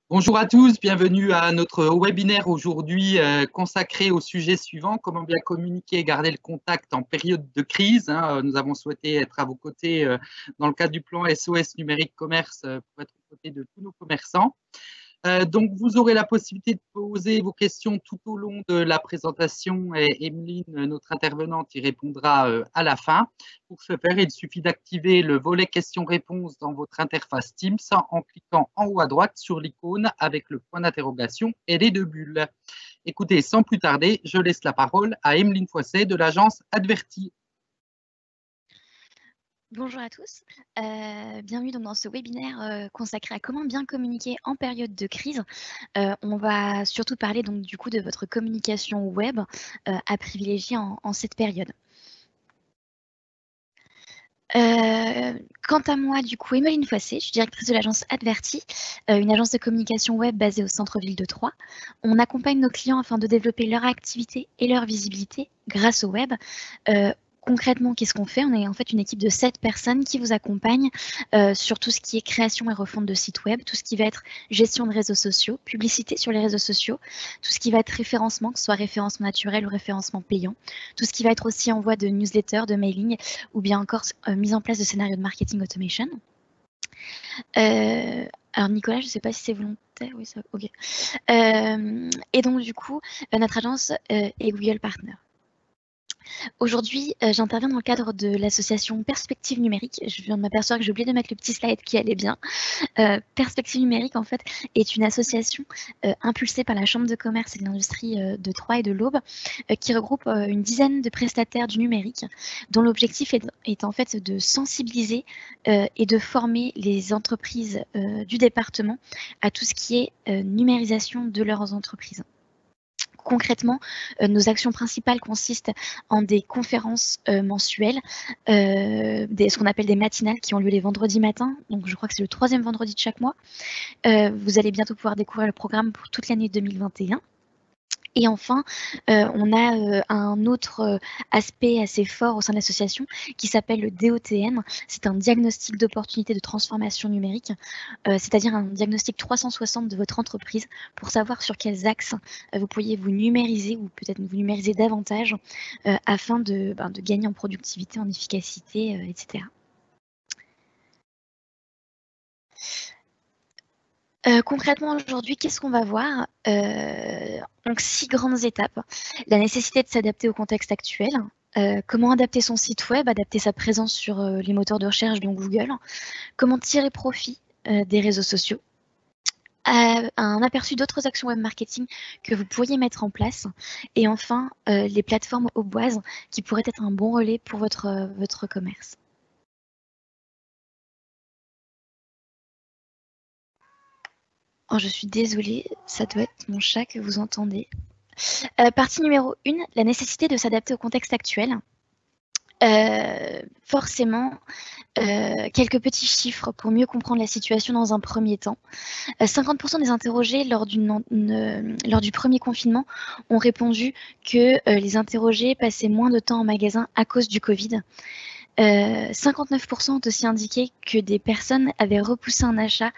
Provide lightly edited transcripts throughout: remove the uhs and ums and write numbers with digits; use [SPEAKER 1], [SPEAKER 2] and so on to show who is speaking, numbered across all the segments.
[SPEAKER 1] Bonjour à tous, bienvenue à notre webinaire aujourd'hui consacré au sujet suivant, comment bien communiquer et garder le contact en période de crise. Nous avons souhaité être à vos côtés dans le cadre du plan SOS numérique commerce pour être aux côtés de tous nos commerçants. Donc, vous aurez la possibilité de poser vos questions tout au long de la présentation et Emeline, notre intervenante, y répondra à la fin. Pour ce faire, il suffit d'activer le volet questions-réponses dans votre interface Teams en cliquant en haut à droite sur l'icône avec le point d'interrogation et les deux bulles. Écoutez, sans plus tarder, je laisse la parole à Emeline Foisset de l'agence Adverti.
[SPEAKER 2] Bonjour à tous, bienvenue donc dans ce webinaire consacré à comment bien communiquer en période de crise. On va surtout parler donc du coup de votre communication web à privilégier en cette période. Quant à moi, du coup, Emeline Foisset, je suis directrice de l'agence Adverti, une agence de communication web basée au centre-ville de Troyes. On accompagne nos clients afin de développer leur activité et leur visibilité grâce au web. Concrètement, qu'est-ce qu'on fait? On est en fait une équipe de 7 personnes qui vous accompagnent sur tout ce qui est création et refonte de sites web, tout ce qui va être gestion de réseaux sociaux, publicité sur les réseaux sociaux, tout ce qui va être référencement, que ce soit référencement naturel ou référencement payant, tout ce qui va être aussi envoi de newsletters, de mailing, ou bien encore mise en place de scénarios de marketing automation. Alors Nicolas, je ne sais pas si c'est volontaire, oui, ça, ok. Et donc du coup, notre agence est Google Partner. Aujourd'hui, j'interviens dans le cadre de l'association Perspective Numérique. Je viens de m'apercevoir que j'ai oublié de mettre le petit slide qui allait bien. Perspective Numérique, en fait, est une association impulsée par la Chambre de commerce et de l'industrie de Troyes et de l'Aube, qui regroupe une dizaine de prestataires du numérique, dont l'objectif est en fait de sensibiliser et de former les entreprises du département à tout ce qui est numérisation de leurs entreprises. Concrètement, nos actions principales consistent en des conférences mensuelles, ce qu'on appelle des matinales qui ont lieu les vendredis matins. Donc, je crois que c'est le 3e vendredi de chaque mois. Vous allez bientôt pouvoir découvrir le programme pour toute l'année 2021. Et enfin, on a un autre aspect assez fort au sein de l'association qui s'appelle le DOTN. C'est un diagnostic d'opportunité de transformation numérique, c'est-à-dire un diagnostic 360 de votre entreprise pour savoir sur quels axes vous pourriez vous numériser ou peut-être vous numériser davantage afin de gagner en productivité, en efficacité, etc. Concrètement, aujourd'hui, qu'est-ce qu'on va voir? Donc 6 grandes étapes. La nécessité de s'adapter au contexte actuel, comment adapter son site web, adapter sa présence sur les moteurs de recherche dont Google, comment tirer profit des réseaux sociaux, un aperçu d'autres actions web marketing que vous pourriez mettre en place, et enfin les plateformes auboises qui pourraient être un bon relais pour votre commerce. Oh, je suis désolée, ça doit être mon chat que vous entendez. Partie numéro 1, la nécessité de s'adapter au contexte actuel. Forcément, quelques petits chiffres pour mieux comprendre la situation dans un premier temps. 50% des interrogés lors du premier confinement ont répondu que les interrogés passaient moins de temps en magasin à cause du Covid. 59% ont aussi indiqué que des personnes avaient repoussé un achat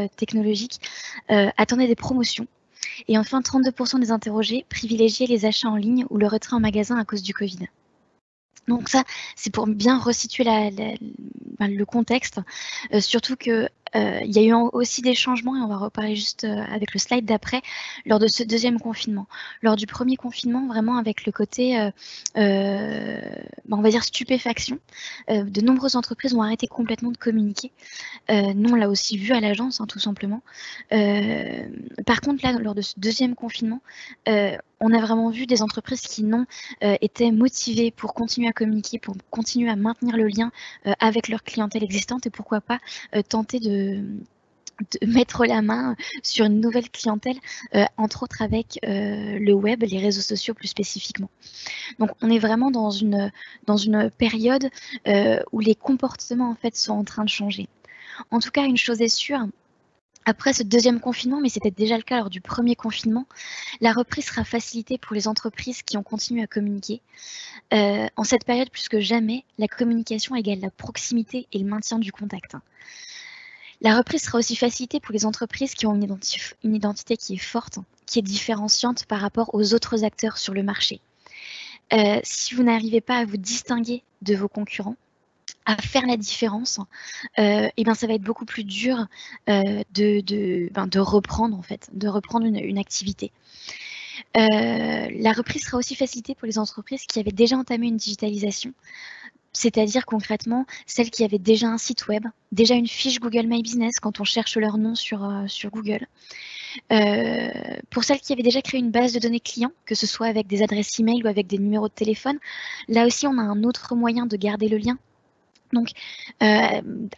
[SPEAKER 2] technologique, attendaient des promotions. Et enfin, 32% des interrogés privilégiaient les achats en ligne ou le retrait en magasin à cause du Covid. Donc ça, c'est pour bien resituer le contexte, surtout que il y a eu aussi des changements, et on va reparler juste avec le slide d'après, lors de ce deuxième confinement. Lors du premier confinement, vraiment avec le côté, on va dire stupéfaction, de nombreuses entreprises ont arrêté complètement de communiquer. Nous, on l'a aussi vu à l'agence, tout simplement. Par contre, là, lors de ce deuxième confinement, on a vraiment vu des entreprises qui étaient motivées pour continuer à communiquer, pour continuer à maintenir le lien avec leur clientèle existante et pourquoi pas tenter de mettre la main sur une nouvelle clientèle, entre autres avec le web, les réseaux sociaux plus spécifiquement. Donc on est vraiment dans une période où les comportements en fait sont en train de changer. En tout cas, une chose est sûre, après ce deuxième confinement, mais c'était déjà le cas lors du premier confinement, la reprise sera facilitée pour les entreprises qui ont continué à communiquer. En cette période, plus que jamais, la communication égale la proximité et le maintien du contact. La reprise sera aussi facilitée pour les entreprises qui ont une identité qui est forte, qui est différenciante par rapport aux autres acteurs sur le marché. Si vous n'arrivez pas à vous distinguer de vos concurrents, à faire la différence, et ben ça va être beaucoup plus dur de reprendre en fait, de reprendre une activité. La reprise sera aussi facilitée pour les entreprises qui avaient déjà entamé une digitalisation, c'est-à-dire concrètement celles qui avaient déjà un site web, déjà une fiche Google My Business quand on cherche leur nom sur Google. Pour celles qui avaient déjà créé une base de données clients, que ce soit avec des adresses email ou avec des numéros de téléphone, là aussi on a un autre moyen de garder le lien. Donc,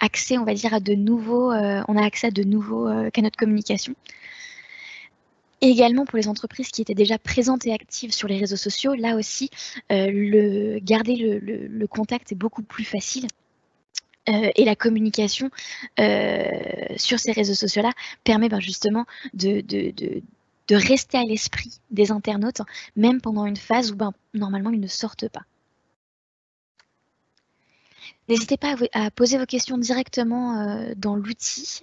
[SPEAKER 2] accès, on va dire, à de nouveaux, on a accès à de nouveaux canaux de communication. Et également pour les entreprises qui étaient déjà présentes et actives sur les réseaux sociaux, là aussi, garder le contact est beaucoup plus facile. Et la communication sur ces réseaux sociaux-là permet justement de rester à l'esprit des internautes, même pendant une phase où normalement ils ne sortent pas. N'hésitez pas à poser vos questions directement dans l'outil.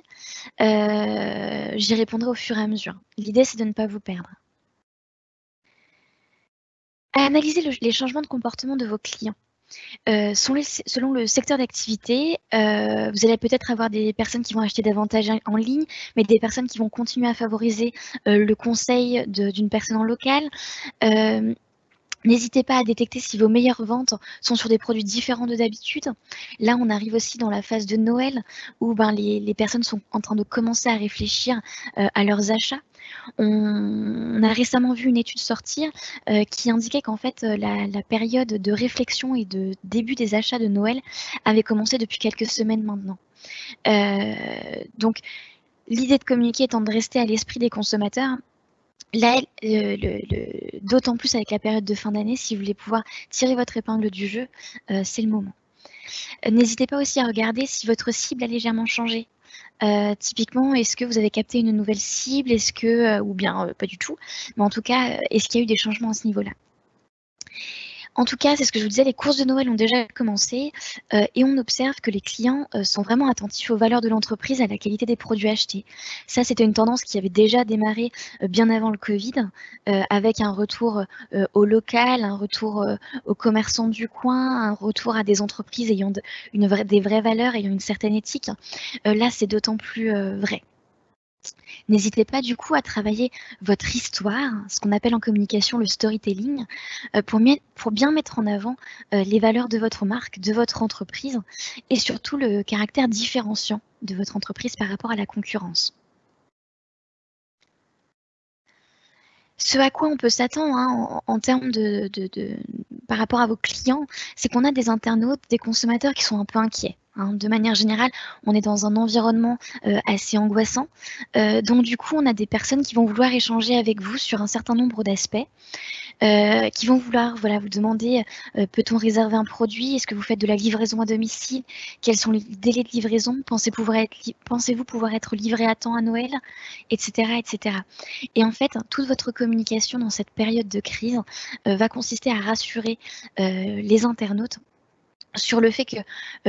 [SPEAKER 2] J'y répondrai au fur et à mesure. L'idée, c'est de ne pas vous perdre. Analysez les changements de comportement de vos clients. Selon le secteur d'activité, vous allez peut-être avoir des personnes qui vont acheter davantage en ligne, mais des personnes qui vont continuer à favoriser le conseil d'une personne en local. N'hésitez pas à détecter si vos meilleures ventes sont sur des produits différents de d'habitude. Là, on arrive aussi dans la phase de Noël où les personnes sont en train de commencer à réfléchir à leurs achats. On a récemment vu une étude sortir qui indiquait qu'en fait, la période de réflexion et de début des achats de Noël avait commencé depuis quelques semaines maintenant. Donc, l'idée de communiquer étant de rester à l'esprit des consommateurs. Là, d'autant plus avec la période de fin d'année, si vous voulez pouvoir tirer votre épingle du jeu, c'est le moment. N'hésitez pas aussi à regarder si votre cible a légèrement changé. Typiquement, est-ce que vous avez capté une nouvelle cible, ou bien pas du tout, mais en tout cas, est-ce qu'il y a eu des changements à ce niveau-là? En tout cas, c'est ce que je vous disais, les courses de Noël ont déjà commencé et on observe que les clients sont vraiment attentifs aux valeurs de l'entreprise, à la qualité des produits achetés. Ça, c'était une tendance qui avait déjà démarré bien avant le Covid, avec un retour au local, un retour aux commerçants du coin, un retour à des entreprises ayant des vraies valeurs, ayant une certaine éthique. Là, c'est d'autant plus vrai. N'hésitez pas du coup à travailler votre histoire, ce qu'on appelle en communication le storytelling, pour bien mettre en avant les valeurs de votre marque, de votre entreprise et surtout le caractère différenciant de votre entreprise par rapport à la concurrence. Ce à quoi on peut s'attendre en termes par rapport à vos clients, c'est qu'on a des internautes, des consommateurs qui sont un peu inquiets. De manière générale, on est dans un environnement assez angoissant. Donc du coup, on a des personnes qui vont vouloir échanger avec vous sur un certain nombre d'aspects, qui vont vouloir vous demander peut-on réserver un produit? Est-ce que vous faites de la livraison à domicile? Quels sont les délais de livraison? Pensez-vous pouvoir être livré à temps à Noël? Etc. etc. Et en fait, toute votre communication dans cette période de crise va consister à rassurer les internautes sur le fait que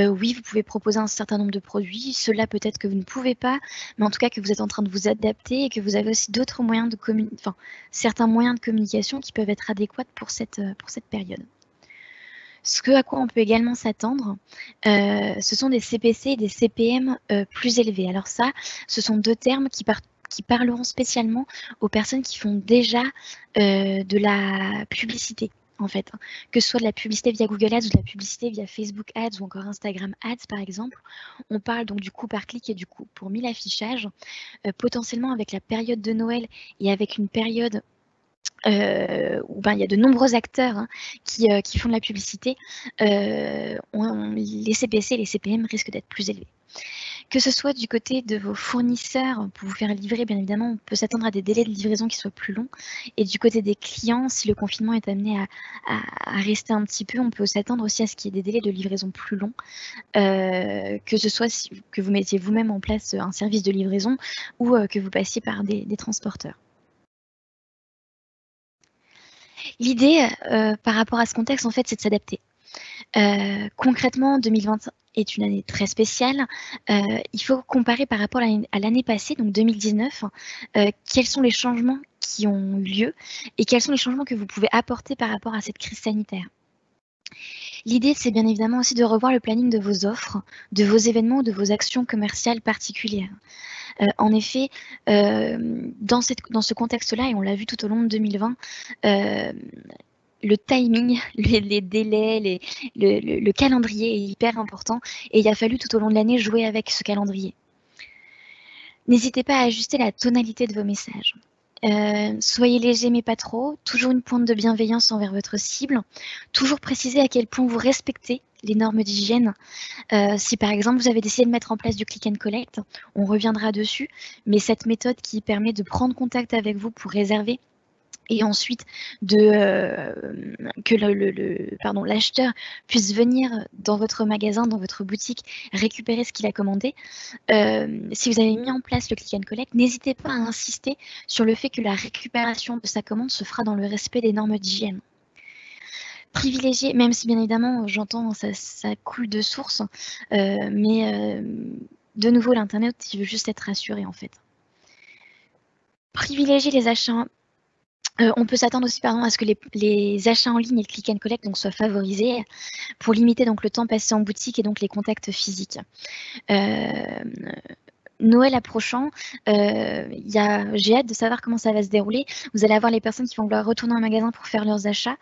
[SPEAKER 2] oui, vous pouvez proposer un certain nombre de produits, ceux-là peut-être que vous ne pouvez pas, mais en tout cas que vous êtes en train de vous adapter et que vous avez aussi d'autres moyens certains moyens de communication qui peuvent être adéquats pour cette période. Ce à quoi on peut également s'attendre, ce sont des CPC et des CPM plus élevés. Alors ça, ce sont deux termes qui parleront spécialement aux personnes qui font déjà de la publicité. En fait, que ce soit de la publicité via Google Ads ou de la publicité via Facebook Ads ou encore Instagram Ads par exemple, on parle donc du coût par clic et du coût pour 1000 affichages. Potentiellement avec la période de Noël et avec une période où il y a de nombreux acteurs qui font de la publicité, les CPC et les CPM risquent d'être plus élevés. Que ce soit du côté de vos fournisseurs, pour vous faire livrer, bien évidemment, on peut s'attendre à des délais de livraison qui soient plus longs. Et du côté des clients, si le confinement est amené à rester un petit peu, on peut s'attendre aussi à ce qu'il y ait des délais de livraison plus longs. Que ce soit que vous mettiez vous-même en place un service de livraison ou que vous passiez par des transporteurs. L'idée par rapport à ce contexte, en fait, c'est de s'adapter. Concrètement, est une année très spéciale. Il faut comparer par rapport à l'année passée, donc 2019, quels sont les changements qui ont eu lieu et quels sont les changements que vous pouvez apporter par rapport à cette crise sanitaire. L'idée, c'est bien évidemment aussi de revoir le planning de vos offres, de vos événements, de vos actions commerciales particulières. En effet, dans ce contexte-là, et on l'a vu tout au long de 2020, le timing, les délais, le calendrier est hyper important et il a fallu tout au long de l'année jouer avec ce calendrier. N'hésitez pas à ajuster la tonalité de vos messages. Soyez léger mais pas trop, toujours une pointe de bienveillance envers votre cible, toujours préciser à quel point vous respectez les normes d'hygiène. Si par exemple vous avez décidé de mettre en place du click and collect, on reviendra dessus, mais cette méthode qui permet de prendre contact avec vous pour réserver et ensuite que l'acheteur puisse venir dans votre magasin, dans votre boutique, récupérer ce qu'il a commandé. Si vous avez mis en place le click and collect, n'hésitez pas à insister sur le fait que la récupération de sa commande se fera dans le respect des normes d'hygiène. Privilégier, même si bien évidemment j'entends ça coule de source, mais de nouveau l'internet il veut juste être rassuré en fait. Privilégier les achats. On peut s'attendre aussi à ce que les achats en ligne et le click and collect donc, soient favorisés pour limiter donc, le temps passé en boutique et donc les contacts physiques. Noël approchant, j'ai hâte de savoir comment ça va se dérouler. Vous allez avoir les personnes qui vont vouloir retourner en magasin pour faire leurs achats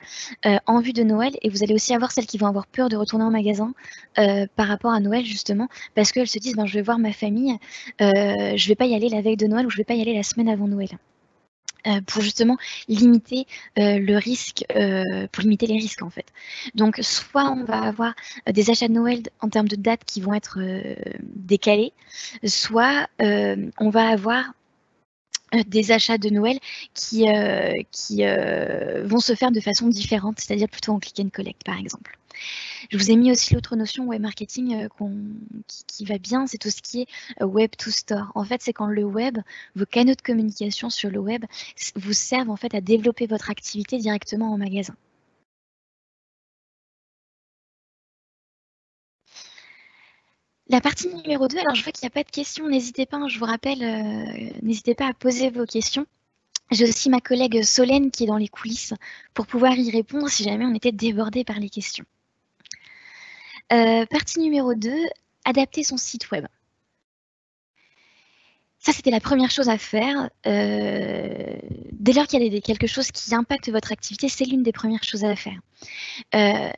[SPEAKER 2] en vue de Noël et vous allez aussi avoir celles qui vont avoir peur de retourner en magasin par rapport à Noël justement parce qu'elles se disent je vais voir ma famille, je ne vais pas y aller la veille de Noël ou je ne vais pas y aller la semaine avant Noël. Pour justement limiter le risque, pour limiter les risques en fait. Donc soit on va avoir des achats de Noël en termes de dates qui vont être décalés, soit on va avoir des achats de Noël qui vont se faire de façon différente, c'est-à-dire plutôt en click and collect par exemple. Je vous ai mis aussi l'autre notion web marketing qui va bien, c'est tout ce qui est web to store. En fait, c'est quand le web, vos canaux de communication sur le web vous servent en fait à développer votre activité directement en magasin. La partie numéro 2, alors je vois qu'il n'y a pas de questions, n'hésitez pas, je vous rappelle, n'hésitez pas à poser vos questions. J'ai aussi ma collègue Solène qui est dans les coulisses pour pouvoir y répondre si jamais on était débordé par les questions. Partie numéro 2, adapter son site web. Ça, c'était la première chose à faire. Dès lors qu'il y a quelque chose qui impacte votre activité, c'est l'une des premières choses à faire.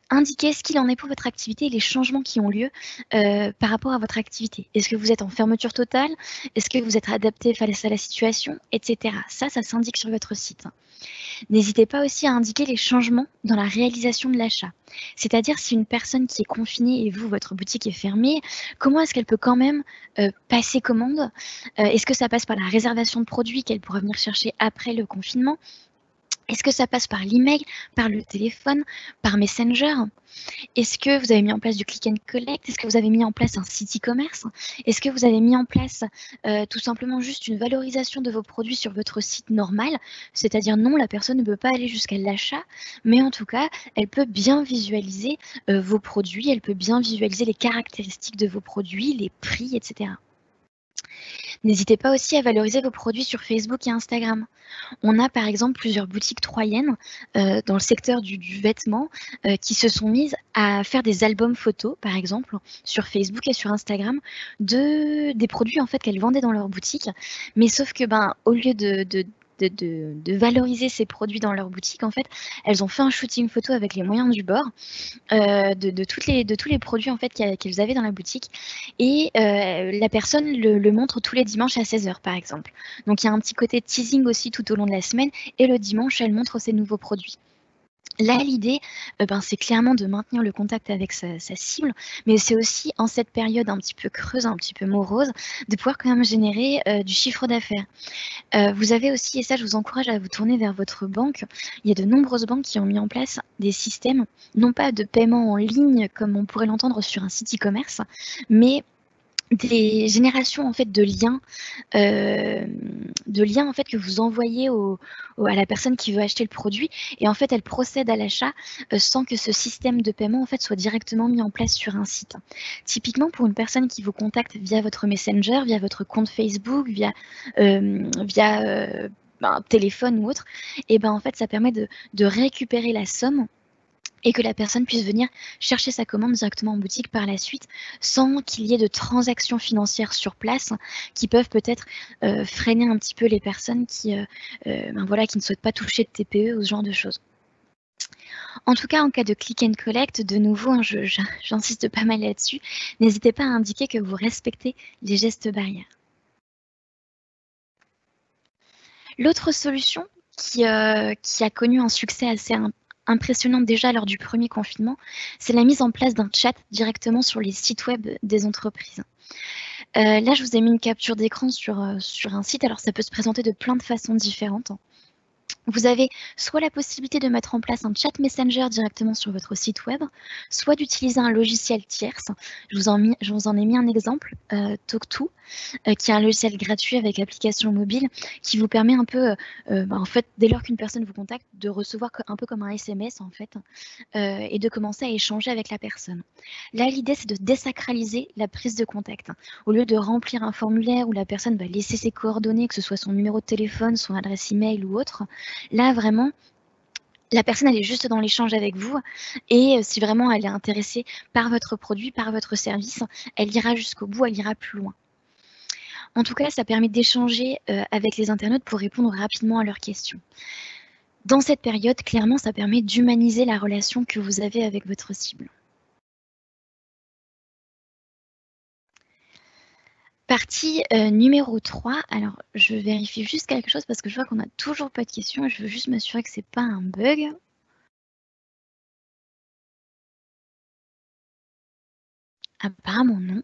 [SPEAKER 2] Indiquez ce qu'il en est pour votre activité et les changements qui ont lieu par rapport à votre activité. Est-ce que vous êtes en fermeture totale? Est-ce que vous êtes adapté face à la situation, etc. Ça s'indique sur votre site. N'hésitez pas aussi à indiquer les changements dans la réalisation de l'achat. C'est-à-dire si une personne qui est confinée et vous, votre boutique est fermée, comment est-ce qu'elle peut quand même passer commande? Est-ce que ça passe par la réservation de produits qu'elle pourra venir chercher après le confinement? Est-ce que ça passe par l'email, par le téléphone, par Messenger? Est-ce que vous avez mis en place du click and collect? Est-ce que vous avez mis en place un site e-commerce? Est-ce que vous avez mis en place tout simplement juste une valorisation de vos produits sur votre site normal? C'est-à-dire non, la personne ne peut pas aller jusqu'à l'achat, mais en tout cas, elle peut bien visualiser vos produits, elle peut bien visualiser les caractéristiques de vos produits, les prix, etc. N'hésitez pas aussi à valoriser vos produits sur Facebook et Instagram. On a par exemple plusieurs boutiques troyennes dans le secteur du vêtement qui se sont mises à faire des albums photos, par exemple, sur Facebook et sur Instagram, des produits en fait qu'elles vendaient dans leur boutique. Mais sauf que au lieu de valoriser ces produits dans leur boutique, en fait, elles ont fait un shooting photo avec les moyens du bord de tous les produits en fait qu'elles avaient dans la boutique et la personne le montre tous les dimanches à 16h par exemple. Donc il y a un petit côté teasing aussi tout au long de la semaine et le dimanche elle montre ses nouveaux produits. Là, l'idée, c'est clairement de maintenir le contact avec sa cible, mais c'est aussi en cette période un petit peu creuse, un petit peu morose, de pouvoir quand même générer du chiffre d'affaires. Vous avez aussi, et ça je vous encourage à vous tourner vers votre banque, il y a de nombreuses banques qui ont mis en place des systèmes, non pas de paiement en ligne comme on pourrait l'entendre sur un site e-commerce, mais des générations en fait de liens en fait que vous envoyez à la personne qui veut acheter le produit, et en fait elle procède à l'achat sans que ce système de paiement en fait soit directement mis en place sur un site. Typiquement pour une personne qui vous contacte via votre Messenger, via votre compte Facebook, via téléphone ou autre, et ben en fait ça permet de récupérer la somme et que la personne puisse venir chercher sa commande directement en boutique par la suite, sans qu'il y ait de transactions financières sur place qui peuvent peut-être freiner un petit peu les personnes qui ne souhaitent pas toucher de TPE ou ce genre de choses. En tout cas, en cas de click and collect, de nouveau, hein, j'insiste pas mal là-dessus, n'hésitez pas à indiquer que vous respectez les gestes barrières. L'autre solution qui a connu un succès assez impressionnante déjà lors du premier confinement, c'est la mise en place d'un chat directement sur les sites web des entreprises. Là, je vous ai mis une capture d'écran sur un site. Alors, ça peut se présenter de plein de façons différentes. Vous avez soit la possibilité de mettre en place un chat Messenger directement sur votre site web, soit d'utiliser un logiciel tierce. Je vous en ai mis un exemple, TalkTo, qui est un logiciel gratuit avec application mobile qui vous permet un peu, en fait, dès lors qu'une personne vous contacte, de recevoir un peu comme un SMS en fait, et de commencer à échanger avec la personne. Là, l'idée, c'est de désacraliser la prise de contact. Au lieu de remplir un formulaire où la personne va laisser ses coordonnées, que ce soit son numéro de téléphone, son adresse email ou autre, là, vraiment, la personne, elle est juste dans l'échange avec vous, et si vraiment elle est intéressée par votre produit, par votre service, elle ira jusqu'au bout, elle ira plus loin. En tout cas, ça permet d'échanger avec les internautes pour répondre rapidement à leurs questions. Dans cette période, clairement, ça permet d'humaniser la relation que vous avez avec votre cible. Partie numéro 3, alors je vérifie juste quelque chose parce que je vois qu'on n'a toujours pas de questions et je veux juste m'assurer que ce n'est pas un bug. Apparemment non.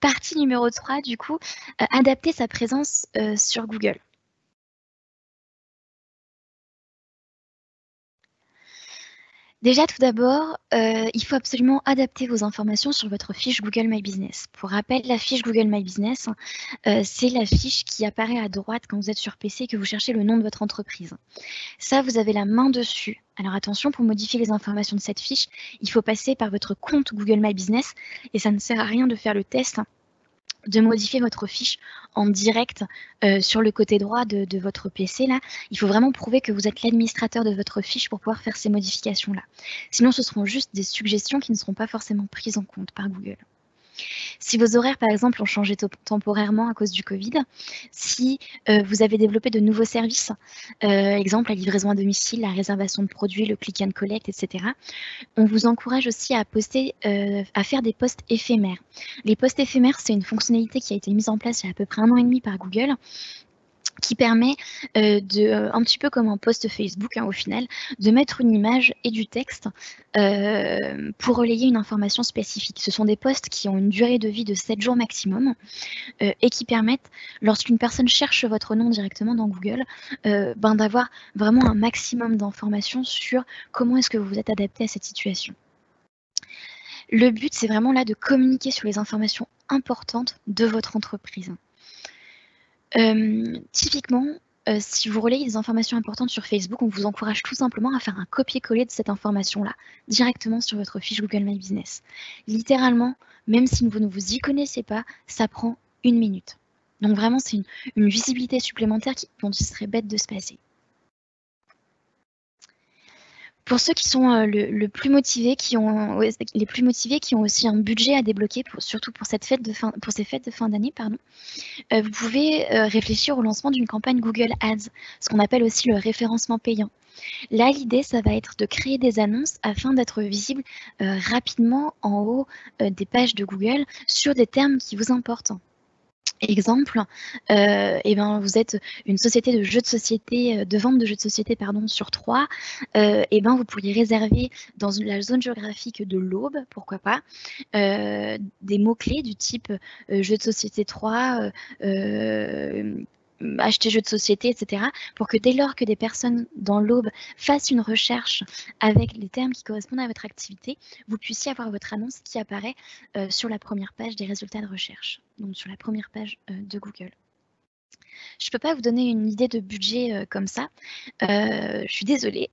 [SPEAKER 2] Partie numéro 3, du coup, adapter sa présence sur Google. Déjà, tout d'abord, il faut absolument adapter vos informations sur votre fiche Google My Business. Pour rappel, la fiche Google My Business, c'est la fiche qui apparaît à droite quand vous êtes sur PC et que vous cherchez le nom de votre entreprise. Ça, vous avez la main dessus. Alors attention, pour modifier les informations de cette fiche, il faut passer par votre compte Google My Business et ça ne sert à rien de faire le test de modifier votre fiche en direct sur le côté droit de votre PC. Là, il faut vraiment prouver que vous êtes l'administrateur de votre fiche pour pouvoir faire ces modifications-là. Sinon, ce seront juste des suggestions qui ne seront pas forcément prises en compte par Google. Si vos horaires, par exemple, ont changé temporairement à cause du Covid, si vous avez développé de nouveaux services, exemple la livraison à domicile, la réservation de produits, le click and collect, etc., on vous encourage aussi à poster, à faire des posts éphémères. Les posts éphémères, c'est une fonctionnalité qui a été mise en place il y a à peu près 1 an et demi par Google, qui permet un petit peu comme un post Facebook au final, de mettre une image et du texte pour relayer une information spécifique. Ce sont des posts qui ont une durée de vie de 7 jours maximum et qui permettent, lorsqu'une personne cherche votre nom directement dans Google, d'avoir vraiment un maximum d'informations sur comment est-ce que vous vous êtes adapté à cette situation. Le but, c'est vraiment là de communiquer sur les informations importantes de votre entreprise. Typiquement, si vous relayez des informations importantes sur Facebook, on vous encourage tout simplement à faire un copier-coller de cette information-là, directement sur votre fiche Google My Business. Littéralement, même si vous ne vous y connaissez pas, ça prend 1 minute. Donc vraiment, c'est une visibilité supplémentaire dont il serait bête de se passer. Pour ceux qui sont les plus motivés, qui ont aussi un budget à débloquer, surtout pour ces fêtes de fin d'année, vous pouvez réfléchir au lancement d'une campagne Google Ads, ce qu'on appelle aussi le référencement payant. Là, l'idée, ça va être de créer des annonces afin d'être visible rapidement en haut des pages de Google sur des termes qui vous importent. Exemple, vous êtes une société de jeux de société, de vente de jeux de société sur 3, vous pourriez réserver dans la zone géographique de l'Aube, pourquoi pas, des mots-clés du type jeux de société 3, acheter jeux de société, etc. Pour que dès lors que des personnes dans l'Aube fassent une recherche avec les termes qui correspondent à votre activité, vous puissiez avoir votre annonce qui apparaît sur la première page des résultats de recherche, donc sur la première page de Google. Je ne peux pas vous donner une idée de budget comme ça. Je suis désolée.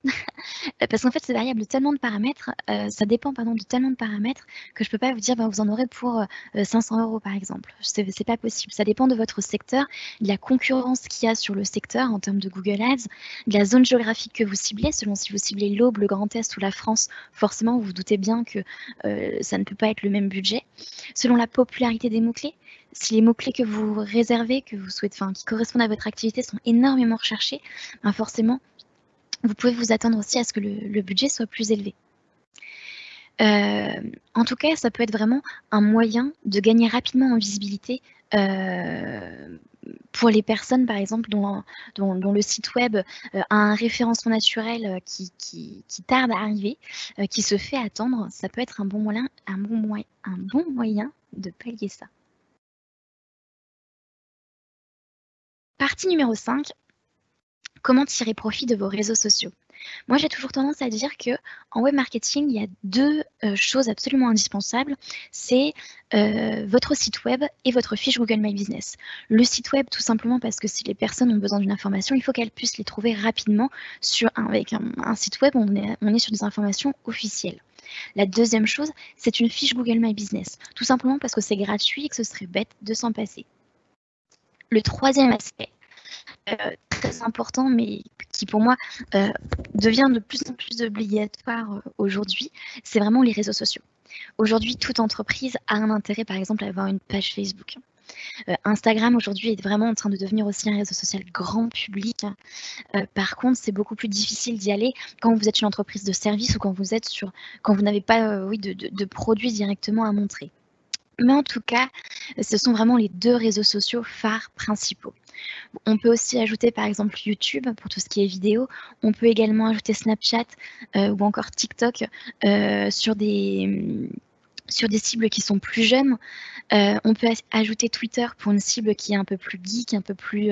[SPEAKER 2] Parce qu'en fait, c'est variable de tellement de paramètres, ça dépend de tellement de paramètres que je ne peux pas vous dire vous en aurez pour 500 € par exemple. C'est pas possible. Ça dépend de votre secteur, de la concurrence qu'il y a sur le secteur en termes de Google Ads, de la zone géographique que vous ciblez. Selon si vous ciblez l'Aube, le Grand Est ou la France, forcément, vous vous doutez bien que ça ne peut pas être le même budget. Selon la popularité des mots-clés, si les mots-clés que vous réservez, que vous souhaitez, qui correspondent à votre activité sont énormément recherchés, forcément, vous pouvez vous attendre aussi à ce que le budget soit plus élevé. En tout cas, ça peut être vraiment un moyen de gagner rapidement en visibilité pour les personnes, par exemple, dont le site web a un référencement naturel qui tarde à arriver, qui se fait attendre. Ça peut être un bon moyen de pallier ça. Partie numéro 5, comment tirer profit de vos réseaux sociaux? Moi, j'ai toujours tendance à dire qu'en web marketing, il y a deux choses absolument indispensables. C'est votre site web et votre fiche Google My Business. Le site web, tout simplement parce que si les personnes ont besoin d'une information, il faut qu'elles puissent les trouver rapidement avec un site web. On est sur des informations officielles. La deuxième chose, c'est une fiche Google My Business. Tout simplement parce que c'est gratuit et que ce serait bête de s'en passer. Le troisième aspect, très important, mais qui pour moi devient de plus en plus obligatoire aujourd'hui, c'est vraiment les réseaux sociaux. Aujourd'hui, toute entreprise a un intérêt, par exemple, à avoir une page Facebook. Instagram aujourd'hui est vraiment en train de devenir aussi un réseau social grand public. Par contre, c'est beaucoup plus difficile d'y aller quand vous êtes une entreprise de service ou quand vous n'avez pas de produits directement à montrer. Mais en tout cas, ce sont vraiment les deux réseaux sociaux phares principaux. On peut aussi ajouter par exemple YouTube pour tout ce qui est vidéo. On peut également ajouter Snapchat ou encore TikTok sur des cibles qui sont plus jeunes. On peut ajouter Twitter pour une cible qui est un peu plus geek, un peu plus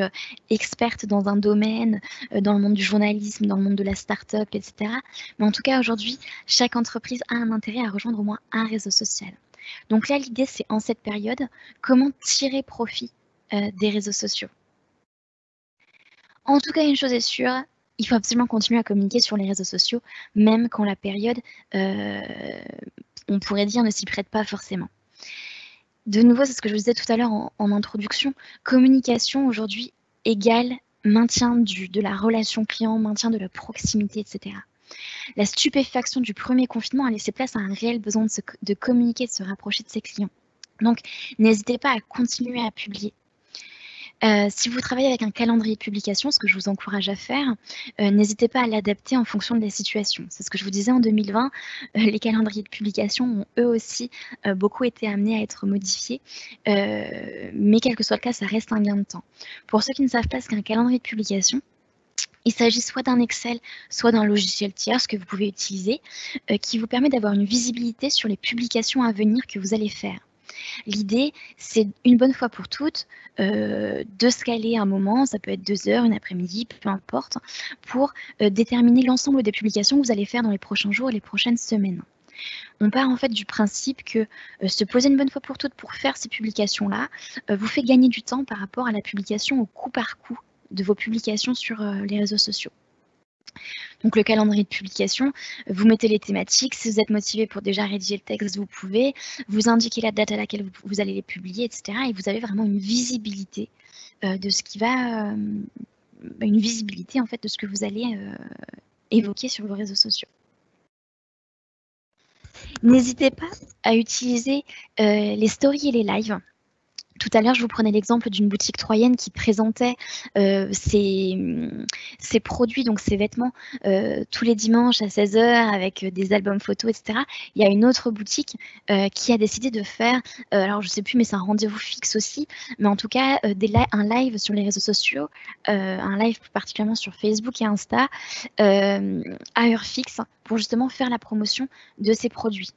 [SPEAKER 2] experte dans un domaine, dans le monde du journalisme, dans le monde de la start-up, etc. Mais en tout cas, aujourd'hui, chaque entreprise a un intérêt à rejoindre au moins un réseau social. Donc là, l'idée, c'est en cette période, comment tirer profit des réseaux sociaux. En tout cas, une chose est sûre, il faut absolument continuer à communiquer sur les réseaux sociaux, même quand la période, on pourrait dire, ne s'y prête pas forcément. De nouveau, c'est ce que je vous disais tout à l'heure en introduction, communication aujourd'hui égale maintien de la relation client, maintien de la proximité, etc. La stupéfaction du premier confinement a laissé place à un réel besoin de communiquer, de se rapprocher de ses clients. Donc, n'hésitez pas à continuer à publier. Si vous travaillez avec un calendrier de publication, ce que je vous encourage à faire, n'hésitez pas à l'adapter en fonction de la situation. C'est ce que je vous disais en 2020, les calendriers de publication ont eux aussi beaucoup été amenés à être modifiés, mais quel que soit le cas, ça reste un gain de temps. Pour ceux qui ne savent pas ce qu'est un calendrier de publication, il s'agit soit d'un Excel, soit d'un logiciel tierce que vous pouvez utiliser, qui vous permet d'avoir une visibilité sur les publications à venir que vous allez faire. L'idée, c'est une bonne fois pour toutes de se caler un moment, ça peut être 2 heures, une après-midi, peu importe, pour déterminer l'ensemble des publications que vous allez faire dans les prochains jours et les prochaines semaines. On part en fait du principe que se poser une bonne fois pour toutes pour faire ces publications-là vous fait gagner du temps par rapport à la publication au coup par coup de vos publications sur les réseaux sociaux. Donc le calendrier de publication, vous mettez les thématiques, si vous êtes motivé pour déjà rédiger le texte, vous pouvez, vous indiquez la date à laquelle vous allez les publier, etc. Et vous avez vraiment une visibilité de ce qui va, une visibilité en fait de ce que vous allez évoquer sur vos réseaux sociaux. N'hésitez pas à utiliser les stories et les lives. Tout à l'heure, je vous prenais l'exemple d'une boutique troyenne qui présentait ses produits, donc ses vêtements, tous les dimanches à 16 h avec des albums photos, etc. Il y a une autre boutique qui a décidé de faire, alors je ne sais plus, mais c'est un rendez-vous fixe aussi, mais en tout cas, un live sur les réseaux sociaux, un live plus particulièrement sur Facebook et Insta, à heure fixe, pour justement faire la promotion de ces produits.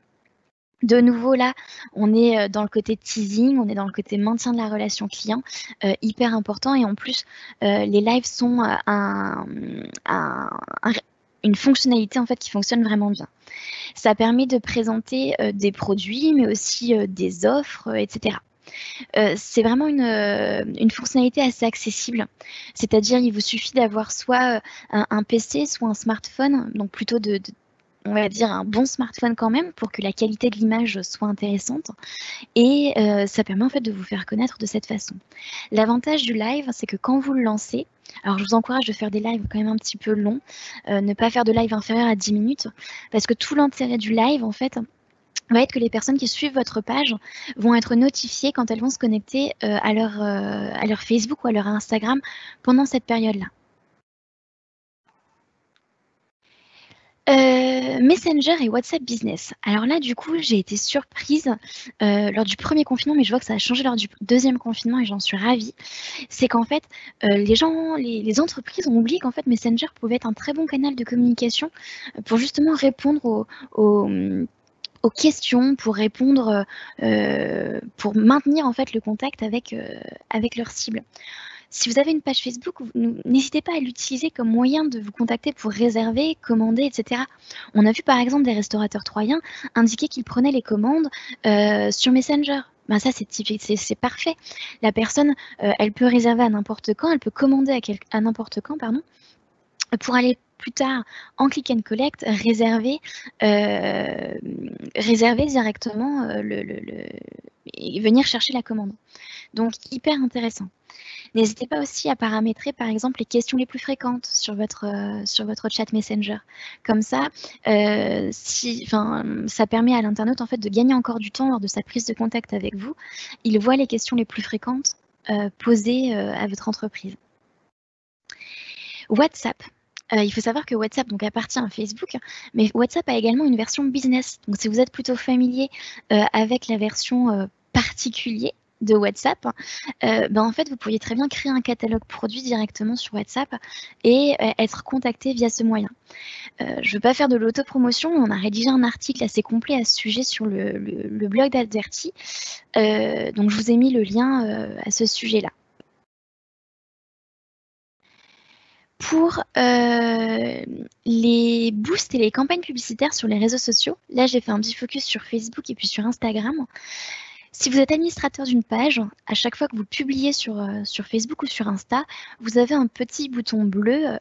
[SPEAKER 2] De nouveau, là, on est dans le côté teasing, on est dans le côté maintien de la relation client, hyper important. Et en plus, les lives sont une fonctionnalité en fait qui fonctionne vraiment bien. Ça permet de présenter des produits, mais aussi des offres, etc. C'est vraiment une fonctionnalité assez accessible. C'est-à-dire, il vous suffit d'avoir soit un PC, soit un smartphone, donc plutôt on va dire un bon smartphone quand même pour que la qualité de l'image soit intéressante et ça permet en fait de vous faire connaître de cette façon. L'avantage du live, c'est que quand vous le lancez, alors je vous encourage de faire des lives quand même un petit peu longs, ne pas faire de live inférieur à 10 minutes parce que tout l'intérêt du live en fait va être que les personnes qui suivent votre page vont être notifiées quand elles vont se connecter à leur Facebook ou à leur Instagram pendant cette période-là. Messenger et WhatsApp Business. Alors là, du coup, j'ai été surprise lors du premier confinement, mais je vois que ça a changé lors du deuxième confinement et j'en suis ravie. C'est qu'en fait, les entreprises ont oublié qu'en fait Messenger pouvait être un très bon canal de communication pour justement répondre aux questions, pour répondre, pour maintenir en fait le contact avec leur cible. Si vous avez une page Facebook, n'hésitez pas à l'utiliser comme moyen de vous contacter pour réserver, commander, etc. On a vu par exemple des restaurateurs troyens indiquer qu'ils prenaient les commandes sur Messenger. Ben ça, c'est parfait. La personne, elle peut réserver à n'importe quand, elle peut commander à n'importe quand, pardon, pour aller plus tard en click and collect, réserver directement et venir chercher la commande. Donc, hyper intéressant. N'hésitez pas aussi à paramétrer, par exemple, les questions les plus fréquentes sur votre chat Messenger. Comme ça, ça permet à l'internaute en fait, de gagner encore du temps lors de sa prise de contact avec vous. Il voit les questions les plus fréquentes posées à votre entreprise. WhatsApp. Il faut savoir que WhatsApp donc, appartient à Facebook, mais WhatsApp a également une version business. Donc, si vous êtes plutôt familier avec la version particulier de WhatsApp, en fait, vous pourriez très bien créer un catalogue produit directement sur WhatsApp et être contacté via ce moyen. Je ne veux pas faire de l'autopromotion, on a rédigé un article assez complet à ce sujet sur le blog d'Adverty. Donc, je vous ai mis le lien à ce sujet-là. Pour les boosts et les campagnes publicitaires sur les réseaux sociaux, là j'ai fait un petit focus sur Facebook et puis sur Instagram. Si vous êtes administrateur d'une page, à chaque fois que vous publiez sur Facebook ou sur Insta, vous avez un petit bouton bleu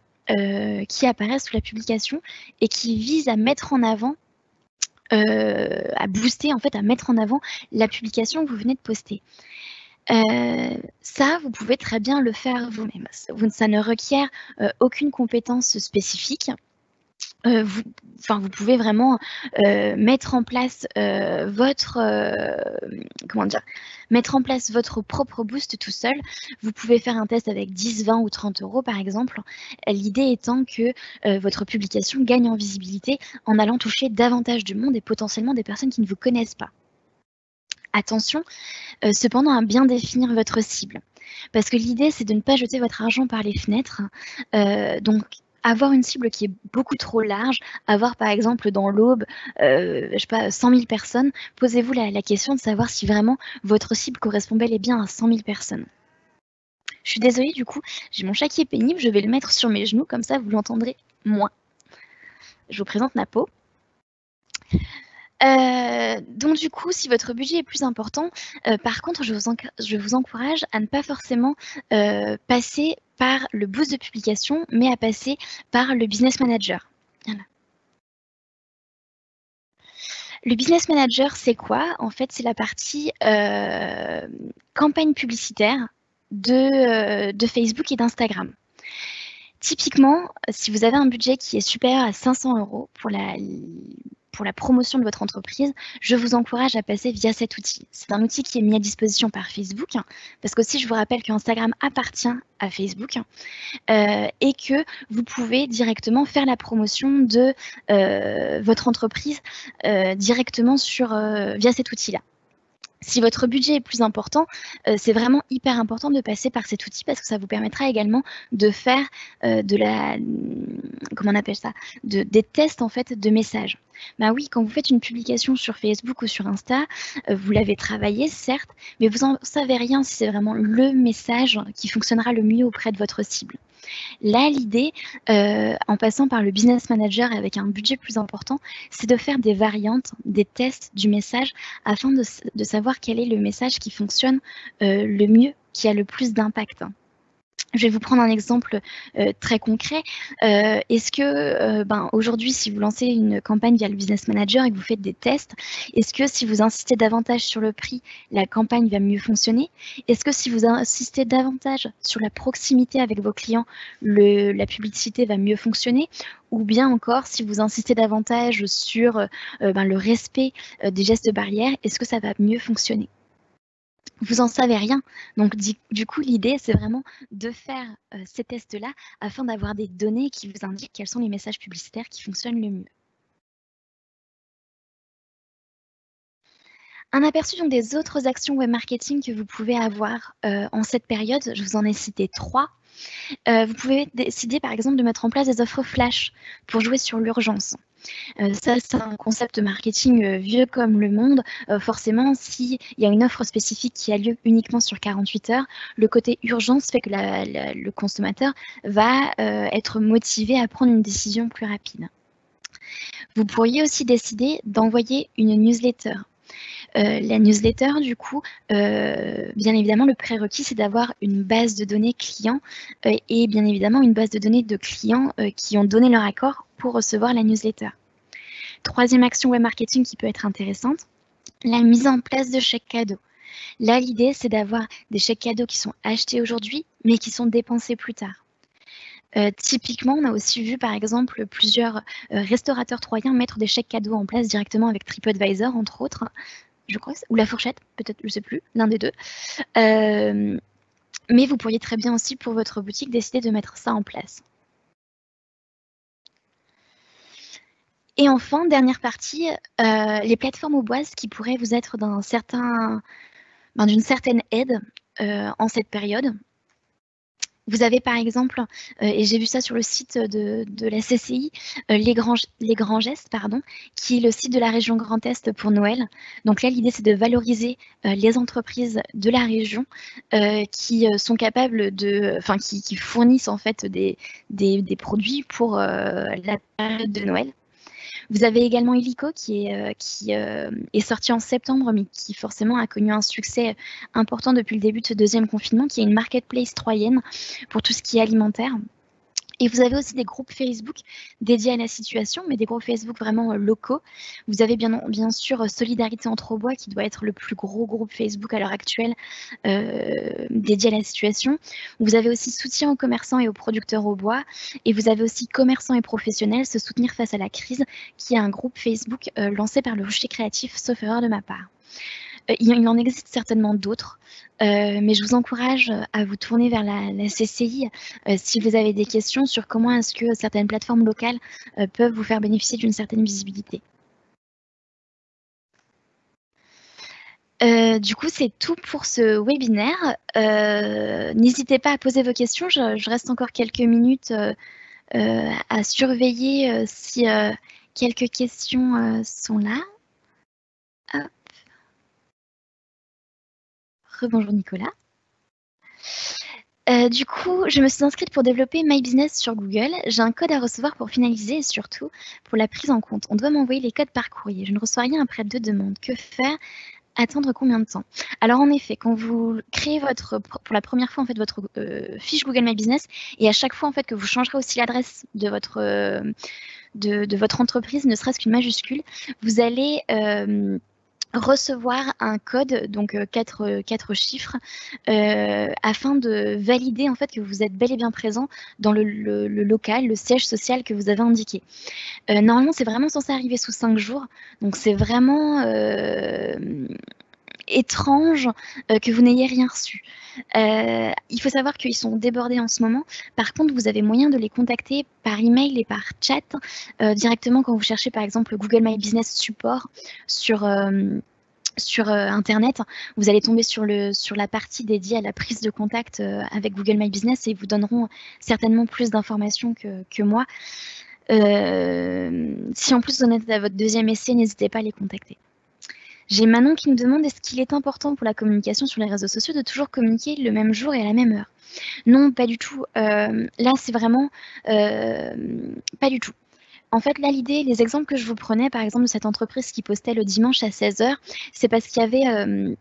[SPEAKER 2] qui apparaît sous la publication et qui vise à mettre en avant, à booster en fait, à mettre en avant la publication que vous venez de poster. Ça, vous pouvez très bien le faire vous-même. Ça ne requiert aucune compétence spécifique. Vous pouvez vraiment mettre en place votre propre boost tout seul. Vous pouvez faire un test avec 10, 20 ou 30 € par exemple. L'idée étant que votre publication gagne en visibilité en allant toucher davantage de monde et potentiellement des personnes qui ne vous connaissent pas. Attention, cependant, à bien définir votre cible. Parce que l'idée, c'est de ne pas jeter votre argent par les fenêtres. Donc, avoir une cible qui est beaucoup trop large, avoir par exemple dans l'Aube, je sais pas, 100 000 personnes, posez-vous la question de savoir si vraiment votre cible correspond bel et bien à 100 000 personnes. Je suis désolée, du coup, j'ai mon chat qui est pénible, je vais le mettre sur mes genoux, comme ça vous l'entendrez moins. Je vous présente Napo. Donc du coup, si votre budget est plus important, par contre, je vous encourage à ne pas forcément passer par le boost de publication, mais à passer par le business manager. Voilà. Le business manager, c'est quoi? En fait, c'est la partie campagne publicitaire de Facebook et d'Instagram. Typiquement, si vous avez un budget qui est supérieur à 500 € pour la promotion de votre entreprise, je vous encourage à passer via cet outil. C'est un outil qui est mis à disposition par Facebook, parce qu'aussi je vous rappelle qu'Instagram appartient à Facebook et que vous pouvez directement faire la promotion de votre entreprise directement via cet outil-là. Si votre budget est plus important, c'est vraiment hyper important de passer par cet outil parce que ça vous permettra également de faire comment on appelle ça, des tests en fait de messages. Bah oui, quand vous faites une publication sur Facebook ou sur Insta, vous l'avez travaillé certes, mais vous n'en savez rien si c'est vraiment le message qui fonctionnera le mieux auprès de votre cible. Là, l'idée, en passant par le business manager et avec un budget plus important, c'est de faire des variantes, des tests du message afin de savoir quel est le message qui fonctionne le mieux, qui a le plus d'impact. Je vais vous prendre un exemple très concret. Est-ce que aujourd'hui, si vous lancez une campagne via le Business Manager et que vous faites des tests, est-ce que si vous insistez davantage sur le prix, la campagne va mieux fonctionner? Est-ce que si vous insistez davantage sur la proximité avec vos clients, la publicité va mieux fonctionner? Ou bien encore, si vous insistez davantage sur le respect des gestes barrières, est-ce que ça va mieux fonctionner? Vous en savez rien. Donc, du coup, l'idée, c'est vraiment de faire ces tests-là afin d'avoir des données qui vous indiquent quels sont les messages publicitaires qui fonctionnent le mieux. Un aperçu donc des autres actions web marketing que vous pouvez avoir en cette période, je vous en ai cité 3. Vous pouvez décider par exemple de mettre en place des offres flash pour jouer sur l'urgence. Ça, c'est un concept marketing vieux comme le monde. Forcément, s'il y a une offre spécifique qui a lieu uniquement sur 48 heures, le côté urgence fait que le consommateur va être motivé à prendre une décision plus rapide. Vous pourriez aussi décider d'envoyer une newsletter. La newsletter, du coup, bien évidemment, le prérequis, c'est d'avoir une base de données clients et bien évidemment une base de données de clients qui ont donné leur accord pour recevoir la newsletter. Troisième action web marketing qui peut être intéressante, la mise en place de chèques cadeaux. Là, l'idée, c'est d'avoir des chèques cadeaux qui sont achetés aujourd'hui, mais qui sont dépensés plus tard. Typiquement, on a aussi vu par exemple plusieurs restaurateurs troyens mettre des chèques cadeaux en place directement avec TripAdvisor, entre autres, je crois, ou La Fourchette, peut-être, je ne sais plus, l'un des deux. Mais vous pourriez très bien aussi, pour votre boutique, décider de mettre ça en place. Et enfin, dernière partie, les plateformes au bois qui pourraient vous être d'une certaine aide en cette période. Vous avez par exemple, et j'ai vu ça sur le site de la CCI, les grands gestes, qui est le site de la région Grand Est pour Noël. Donc là, l'idée, c'est de valoriser les entreprises de la région qui sont capables qui fournissent en fait des produits pour la période de Noël. Vous avez également Illico qui est sorti en septembre, mais qui forcément a connu un succès important depuis le début de ce deuxième confinement, qui est une marketplace troyenne pour tout ce qui est alimentaire. Et vous avez aussi des groupes Facebook dédiés à la situation, mais des groupes Facebook vraiment locaux. Vous avez bien sûr Solidarité Entre Bois, qui doit être le plus gros groupe Facebook à l'heure actuelle dédié à la situation. Vous avez aussi Soutien aux commerçants et aux producteurs au bois. Et vous avez aussi Commerçants et Professionnels, se soutenir face à la crise, qui est un groupe Facebook lancé par le Rucher Créatif, sauf erreur de ma part. Il en existe certainement d'autres, mais je vous encourage à vous tourner vers la CCI si vous avez des questions sur comment est-ce que certaines plateformes locales peuvent vous faire bénéficier d'une certaine visibilité. Du coup, c'est tout pour ce webinaire. N'hésitez pas à poser vos questions. Je reste encore quelques minutes à surveiller si quelques questions sont là. Hop. Rebonjour Nicolas. Du coup, je me suis inscrite pour développer My Business sur Google. J'ai un code à recevoir pour finaliser et surtout pour la prise en compte. On doit m'envoyer les codes par courrier. Je ne reçois rien après 2 demandes. Que faire? Attendre combien de temps? Alors en effet, quand vous créez pour la première fois en fait votre fiche Google My Business, et à chaque fois en fait que vous changerez aussi l'adresse de votre entreprise, ne serait-ce qu'une majuscule, vous allez recevoir un code, donc 4 chiffres, afin de valider en fait que vous êtes bel et bien présent dans le local, le siège social que vous avez indiqué. Normalement, c'est vraiment censé arriver sous 5 jours, donc c'est vraiment étrange que vous n'ayez rien reçu. Il faut savoir qu'ils sont débordés en ce moment. Par contre, vous avez moyen de les contacter par email et par chat directement quand vous cherchez par exemple Google My Business Support sur sur Internet, vous allez tomber sur la partie dédiée à la prise de contact avec Google My Business et ils vous donneront certainement plus d'informations que moi. Si en plus vous en êtes à votre deuxième essai, n'hésitez pas à les contacter. J'ai Manon qui nous demande est-ce qu'il est important pour la communication sur les réseaux sociaux de toujours communiquer le même jour et à la même heure? Non, pas du tout. Là, c'est vraiment pas du tout. En fait, là, l'idée, les exemples que je vous prenais, par exemple, de cette entreprise qui postait le dimanche à 16 h, c'est parce qu'il y avait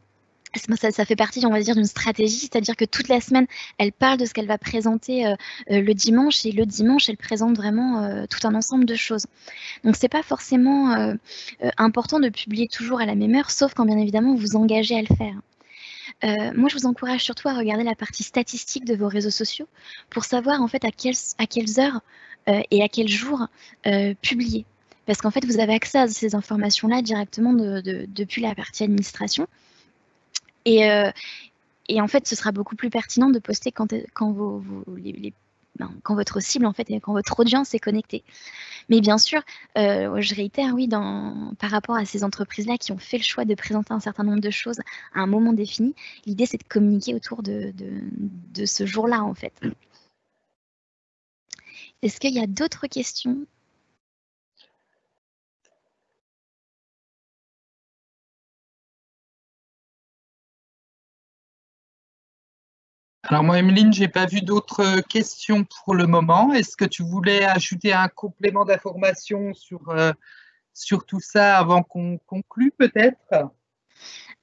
[SPEAKER 2] ça fait partie, on va dire, d'une stratégie, c'est-à-dire que toute la semaine, elle parle de ce qu'elle va présenter le dimanche, et le dimanche, elle présente vraiment tout un ensemble de choses. Donc, c'est pas forcément important de publier toujours à la même heure, sauf quand, bien évidemment, vous vous engagez à le faire. Moi, je vous encourage surtout à regarder la partie statistique de vos réseaux sociaux pour savoir, en fait, à quelles heures et à quel jour publier. Parce qu'en fait, vous avez accès à ces informations-là directement depuis la partie administration. Et en fait, ce sera beaucoup plus pertinent de poster quand votre cible, en fait, et quand votre audience est connectée. Mais bien sûr, je réitère, oui, par rapport à ces entreprises-là qui ont fait le choix de présenter un certain nombre de choses à un moment défini, l'idée, c'est de communiquer autour de ce jour-là, en fait. Est-ce qu'il y a d'autres questions ?
[SPEAKER 1] Alors moi, Emeline, je n'ai pas vu d'autres questions pour le moment. Est-ce que tu voulais ajouter un complément d'information sur tout ça avant qu'on conclue peut-être ?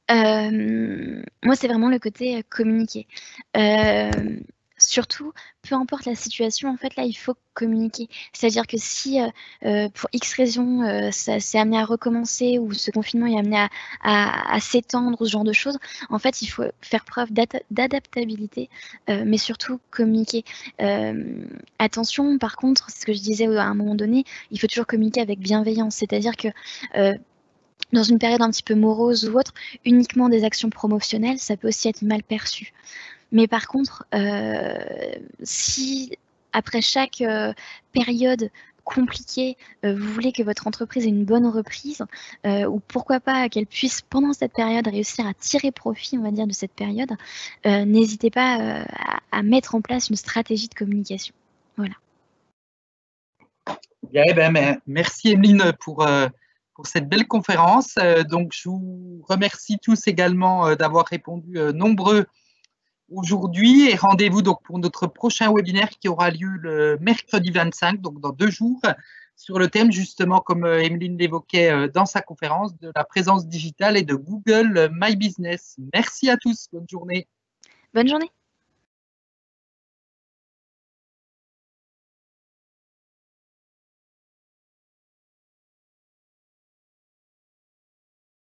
[SPEAKER 2] Moi, c'est vraiment le côté communiquer. Surtout, peu importe la situation, en fait, là, il faut communiquer. C'est-à-dire que si, pour X raison, ça s'est amené à recommencer ou ce confinement est amené à s'étendre ou ce genre de choses, en fait, il faut faire preuve d'adaptabilité, mais surtout communiquer. Attention, par contre, c'est ce que je disais à un moment donné, il faut toujours communiquer avec bienveillance. C'est-à-dire que dans une période un petit peu morose ou autre, uniquement des actions promotionnelles, ça peut aussi être mal perçu. Mais par contre, si après chaque période compliquée, vous voulez que votre entreprise ait une bonne reprise, ou pourquoi pas qu'elle puisse, pendant cette période, réussir à tirer profit, on va dire, de cette période, n'hésitez pas à mettre en place une stratégie de communication. Voilà.
[SPEAKER 1] Bien, merci Emeline pour cette belle conférence. Donc, je vous remercie tous également d'avoir répondu nombreux aujourd'hui et rendez-vous donc pour notre prochain webinaire qui aura lieu le mercredi 25, donc dans 2 jours, sur le thème justement, comme Emeline l'évoquait dans sa conférence, de la présence digitale et de Google My Business. Merci à tous. Bonne journée.
[SPEAKER 2] Bonne journée.